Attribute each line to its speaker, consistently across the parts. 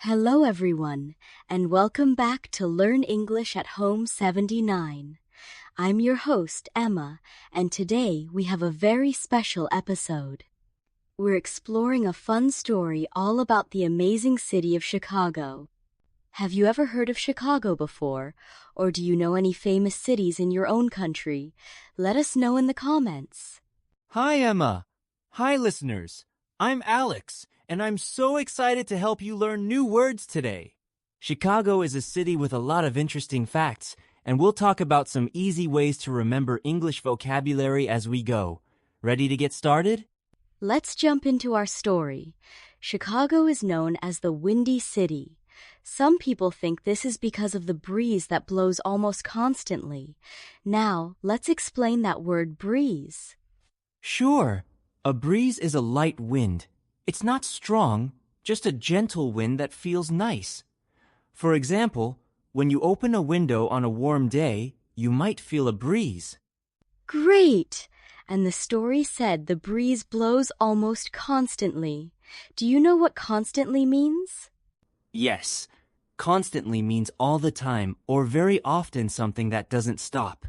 Speaker 1: Hello everyone, and welcome back to Learn English at Home 79. I'm your host, Emma, and today we have a very special episode. We're exploring a fun story all about the amazing city of Chicago. Have you ever heard of Chicago before, or do you know any famous cities in your own country? Let us know in the comments.
Speaker 2: Hi, Emma. Hi, listeners. I'm Alex, and I'm so excited to help you learn new words today. Chicago is a city with a lot of interesting facts, and we'll talk about some easy ways to remember English vocabulary as we go. Ready to get started?
Speaker 1: Let's jump into our story. Chicago is known as the Windy City. Some people think this is because of the breeze that blows almost constantly. Now, let's explain that word breeze.
Speaker 2: Sure. A breeze is a light wind. It's not strong, just a gentle wind that feels nice. For example, when you open a window on a warm day, you might feel a breeze.
Speaker 1: Great! And the story said the breeze blows almost constantly. Do you know what constantly means?
Speaker 2: Yes. Constantly means all the time or very often something that doesn't stop.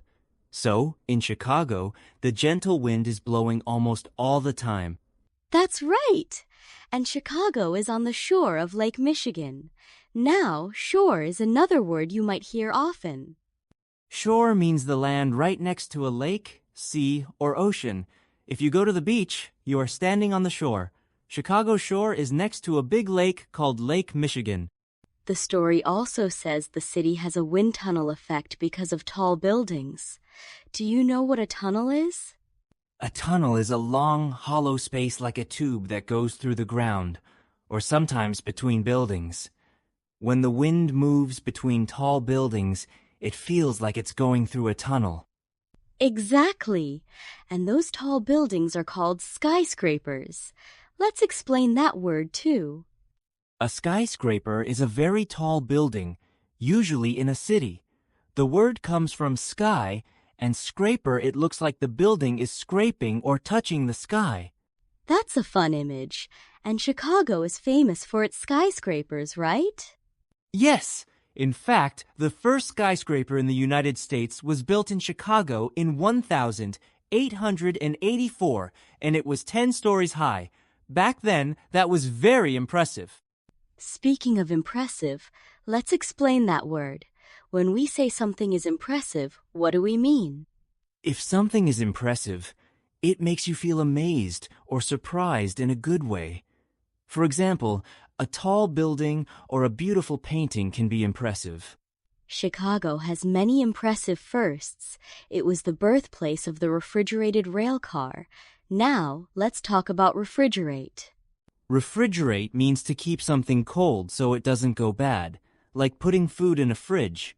Speaker 2: So, in Chicago, the gentle wind is blowing almost all the time.
Speaker 1: That's right! And Chicago is on the shore of Lake Michigan. Now, shore is another word you might hear often.
Speaker 2: Shore means the land right next to a lake, sea, or ocean. If you go to the beach, you are standing on the shore. Chicago shore is next to a big lake called Lake Michigan.
Speaker 1: The story also says the city has a wind tunnel effect because of tall buildings. Do you know what a tunnel is?
Speaker 2: A tunnel is a long, hollow space like a tube that goes through the ground, or sometimes between buildings. When the wind moves between tall buildings, it feels like it's going through a tunnel.
Speaker 1: Exactly. And those tall buildings are called skyscrapers. Let's explain that word too.
Speaker 2: A skyscraper is a very tall building, usually in a city. The word comes from sky, and scraper it looks like the building is scraping or touching the sky.
Speaker 1: That's a fun image. And Chicago is famous for its skyscrapers, right?
Speaker 2: Yes. In fact, the first skyscraper in the United States was built in Chicago in 1884, and it was 10 stories high. Back then, that was very impressive.
Speaker 1: Speaking of impressive, let's explain that word. When we say something is impressive, what do we mean?
Speaker 2: If something is impressive, it makes you feel amazed or surprised in a good way. For example, a tall building or a beautiful painting can be impressive.
Speaker 1: Chicago has many impressive firsts. It was the birthplace of the refrigerated rail car. Now, let's talk about refrigerate.
Speaker 2: Refrigerate means to keep something cold so it doesn't go bad, like putting food in a fridge.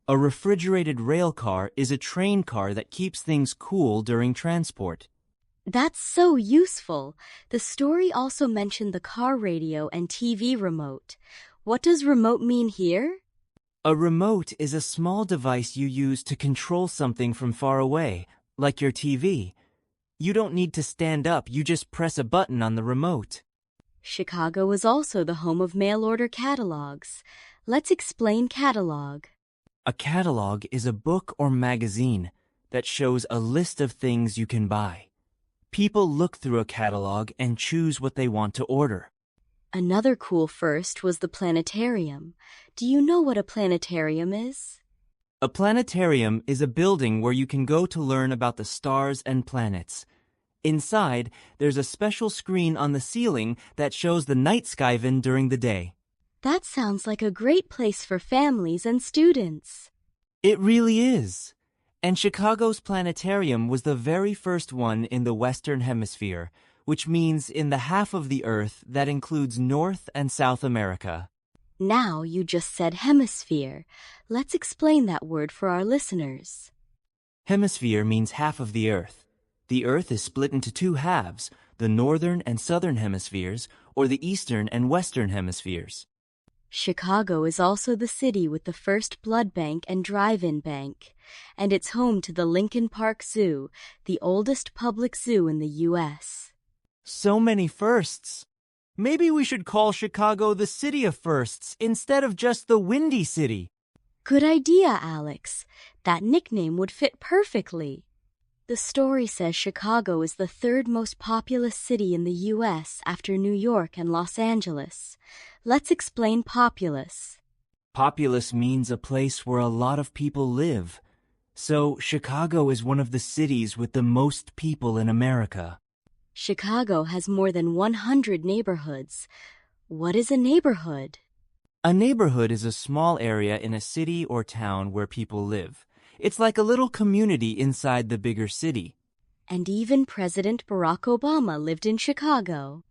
Speaker 2: A refrigerated rail car is a train car that keeps things cool during transport.
Speaker 1: That's so useful. The story also mentioned the car radio and TV remote. What does remote mean here?
Speaker 2: A remote is a small device you use to control something from far away, like your TV. You don't need to stand up, you just press a button on the remote.
Speaker 1: Chicago is also the home of mail-order catalogs. Let's explain catalog.
Speaker 2: A catalog is a book or magazine that shows a list of things you can buy. People look through a catalog and choose what they want to order.
Speaker 1: Another cool first was the planetarium. Do you know what a planetarium is?
Speaker 2: A planetarium is a building where you can go to learn about the stars and planets. Inside, there's a special screen on the ceiling that shows the night sky during the day.
Speaker 1: That sounds like a great place for families and students.
Speaker 2: It really is. And Chicago's planetarium was the very first one in the Western Hemisphere, which means in the half of the Earth that includes North and South America.
Speaker 1: Now you just said hemisphere. Let's explain that word for our listeners.
Speaker 2: Hemisphere means half of the Earth. The Earth is split into two halves, the Northern and Southern Hemispheres, or the Eastern and Western Hemispheres.
Speaker 1: Chicago is also the city with the first blood bank and drive-in bank, and it's home to the Lincoln Park Zoo, the oldest public zoo in the U.S.
Speaker 2: So many firsts! Maybe we should call Chicago the city of firsts instead of just the Windy City.
Speaker 1: Good idea, Alex. That nickname would fit perfectly. The story says Chicago is the third most populous city in the U.S. after New York and Los Angeles. Let's explain populous.
Speaker 2: Populous means a place where a lot of people live. So, Chicago is one of the cities with the most people in America.
Speaker 1: Chicago has more than 100 neighborhoods. What is a neighborhood?
Speaker 2: A neighborhood is a small area in a city or town where people live. It's like a little community inside the bigger city.
Speaker 1: And even President Barack Obama lived in Chicago.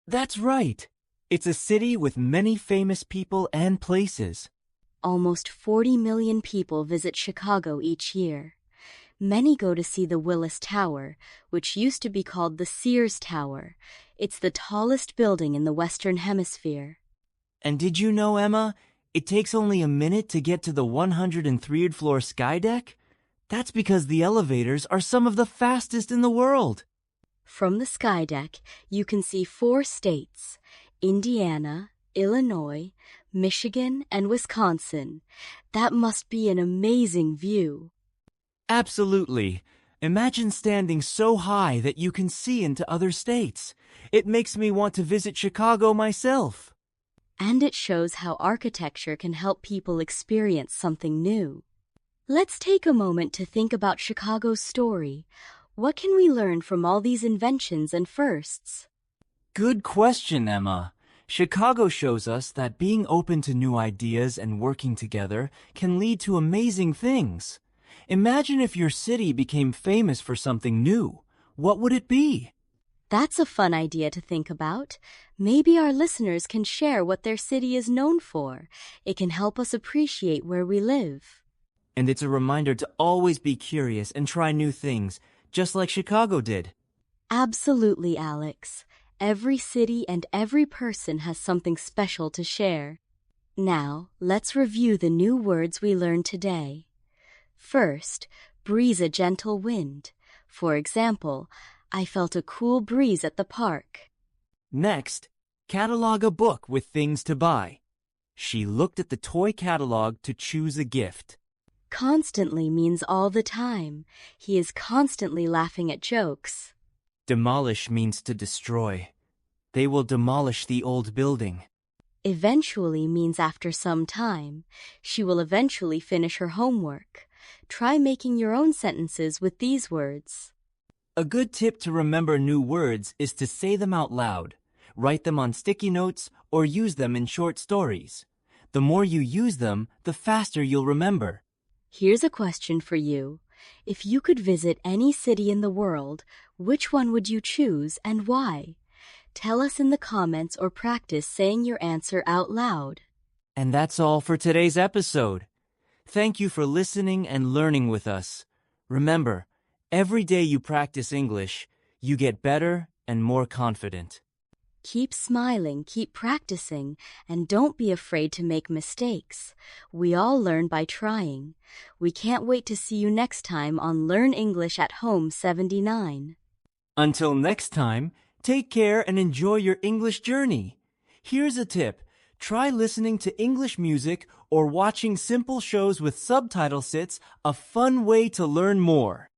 Speaker 2: That's right. It's a city with many famous people and places.
Speaker 1: Almost 40 million people visit Chicago each year. Many go to see the Willis Tower, which used to be called the Sears Tower. It's the tallest building in the Western Hemisphere.
Speaker 2: And did you know, Emma, it takes only a minute to get to the 103rd floor skydeck? That's because the elevators are some of the fastest in the world.
Speaker 1: From the skydeck, you can see 4 states: Indiana, Illinois, Michigan, and Wisconsin. That must be an amazing view.
Speaker 2: Absolutely. Imagine standing so high that you can see into other states. It makes me want to visit Chicago myself.
Speaker 1: And it shows how architecture can help people experience something new. Let's take a moment to think about Chicago's story. What can we learn from all these inventions and firsts?
Speaker 2: Good question, Emma. Chicago shows us that being open to new ideas and working together can lead to amazing things. Imagine if your city became famous for something new. What would it be?
Speaker 1: That's a fun idea to think about. Maybe our listeners can share what their city is known for. It can help us appreciate where we live.
Speaker 2: And it's a reminder to always be curious and try new things, just like Chicago did.
Speaker 1: Absolutely, Alex. Every city and every person has something special to share. Now, let's review the new words we learned today. First, breeze a gentle wind. For example, I felt a cool breeze at the park.
Speaker 2: Next, catalog a book with things to buy. She looked at the toy catalog to choose a gift.
Speaker 1: Constantly means all the time. He is constantly laughing at jokes.
Speaker 2: Demolish means to destroy. They will demolish the old building.
Speaker 1: Eventually means after some time. She will eventually finish her homework. Try making your own sentences with these words.
Speaker 2: A good tip to remember new words is to say them out loud. Write them on sticky notes or use them in short stories. The more you use them, the faster you'll remember.
Speaker 1: Here's a question for you. If you could visit any city in the world, which one would you choose and why? Tell us in the comments or practice saying your answer out loud.
Speaker 2: And that's all for today's episode. Thank you for listening and learning with us. Remember, every day you practice English, you get better and more confident.
Speaker 1: Keep smiling, keep practicing, and don't be afraid to make mistakes. We all learn by trying. We can't wait to see you next time on Learn English at Home 79.
Speaker 2: Until next time, take care and enjoy your English journey. Here's a tip. Try listening to English music or watching simple shows with subtitles. It's a fun way to learn more.